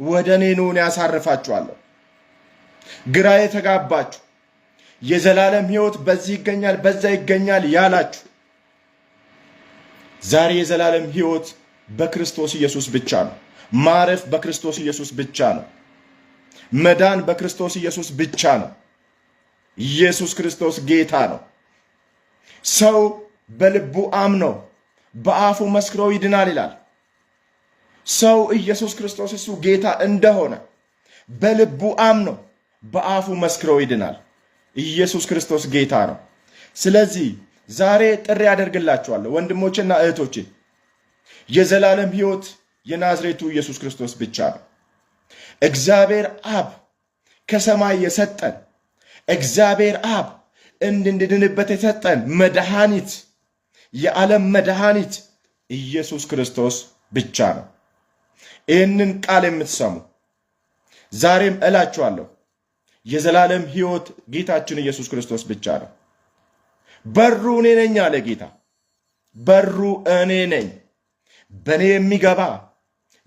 ወደ እኔ ኑ ያሳርፋችኋለሁ። ግራ የተጋባችሁ የዘላለም ሕይወት በዚህ ይገኛል በዛ ይገኛል ያላችሁ ዛሬ የዘላለም ሕይወት በክርስቶስ ኢየሱስ ብቻ ነው። ማረፍ በክርስቶስ ኢየሱስ ብቻ ነው። መዳን በክርስቶስ ኢየሱስ ብቻ ነው። ኢየሱስ ክርስቶስ ጌታ ነው። ሰው በልቡ አምኖ በአፉ መስክሮ ይድናል ይላል። ሰው ኢየሱስ ክርስቶስ እሱ ጌታ እንደሆነ በልቡ አምኖ በአፉ መስክሮ ይድናል። ኢየሱስ ክርስቶስ ጌታ ነው። ስለዚህ ዛሬ ጥሪ ያደርግላችኋለሁ ወንድሞችና እህቶቼ፣ የዘላለም ሕይወት የናዝሬቱ ኢየሱስ ክርስቶስ ብቻ ነው። እግዚአብሔር አብ ከሰማይ የሰጠን እግዚአብሔር አብ እንድንድንበት የሰጠን መድኃኒት የዓለም መድኃኒት ኢየሱስ ክርስቶስ ብቻ ነው። ይህንን ቃል የምትሰሙ ዛሬም እላችኋለሁ የዘላለም ሕይወት ጌታችን ኢየሱስ ክርስቶስ ብቻ ነው። በሩ እኔ ነኝ አለ ጌታ። በሩ እኔ ነኝ። በእኔ የሚገባ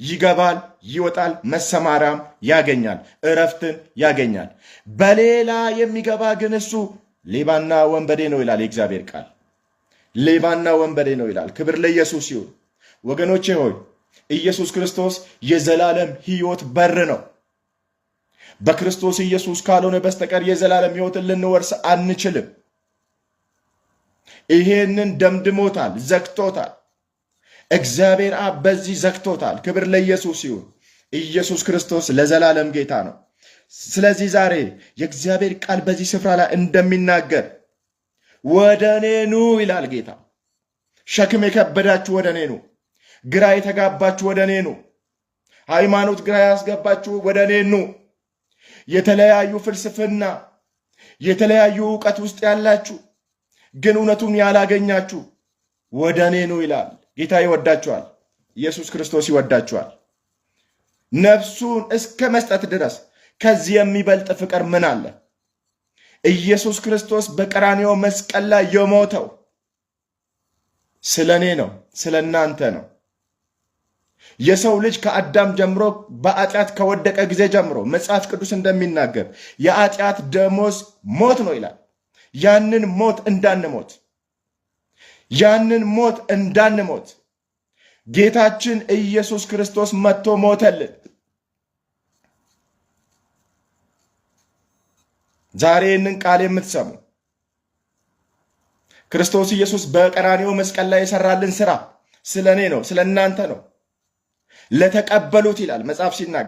ይገባል፣ ይወጣል፣ መሰማሪያም ያገኛል፣ እረፍትን ያገኛል። በሌላ የሚገባ ግን እሱ ሌባና ወንበዴ ነው ይላል የእግዚአብሔር ቃል። ሌባና ወንበዴ ነው ይላል። ክብር ለኢየሱስ ይሁን። ወገኖቼ ሆይ ኢየሱስ ክርስቶስ የዘላለም ሕይወት በር ነው። በክርስቶስ ኢየሱስ ካልሆነ በስተቀር የዘላለም ሕይወትን ልንወርስ አንችልም። ይሄንን ደምድሞታል፣ ዘግቶታል። እግዚአብሔር አብ በዚህ ዘግቶታል። ክብር ለኢየሱስ ይሁን። ኢየሱስ ክርስቶስ ለዘላለም ጌታ ነው። ስለዚህ ዛሬ የእግዚአብሔር ቃል በዚህ ስፍራ ላይ እንደሚናገር ወደ እኔ ኑ ይላል ጌታ። ሸክም የከበዳችሁ ወደ እኔ ኑ። ግራ የተጋባችሁ ወደ እኔ ኑ። ሃይማኖት ግራ ያስገባችሁ ወደ እኔ ኑ። የተለያዩ ፍልስፍና የተለያዩ ዕውቀት ውስጥ ያላችሁ ግን እውነቱን ያላገኛችሁ ወደ እኔ ኑ ይላል ጌታ። ይወዳችኋል። ኢየሱስ ክርስቶስ ይወዳችኋል። ነፍሱን እስከ መስጠት ድረስ ከዚህ የሚበልጥ ፍቅር ምን አለ? ኢየሱስ ክርስቶስ በቀራንዮ መስቀል ላይ የሞተው ስለ እኔ ነው፣ ስለ እናንተ ነው። የሰው ልጅ ከአዳም ጀምሮ በኃጢአት ከወደቀ ጊዜ ጀምሮ መጽሐፍ ቅዱስ እንደሚናገር የኃጢአት ደሞዝ ሞት ነው ይላል። ያንን ሞት እንዳንሞት ጌታችን ኢየሱስ ክርስቶስ መጥቶ ሞተልን። ዛሬ ይህንን ቃል የምትሰሙ ክርስቶስ ኢየሱስ በቀራንዮ መስቀል ላይ የሰራልን ስራ ስለ እኔ ነው፣ ስለ እናንተ ነው። ለተቀበሉት ይላል መጽሐፍ ሲናገር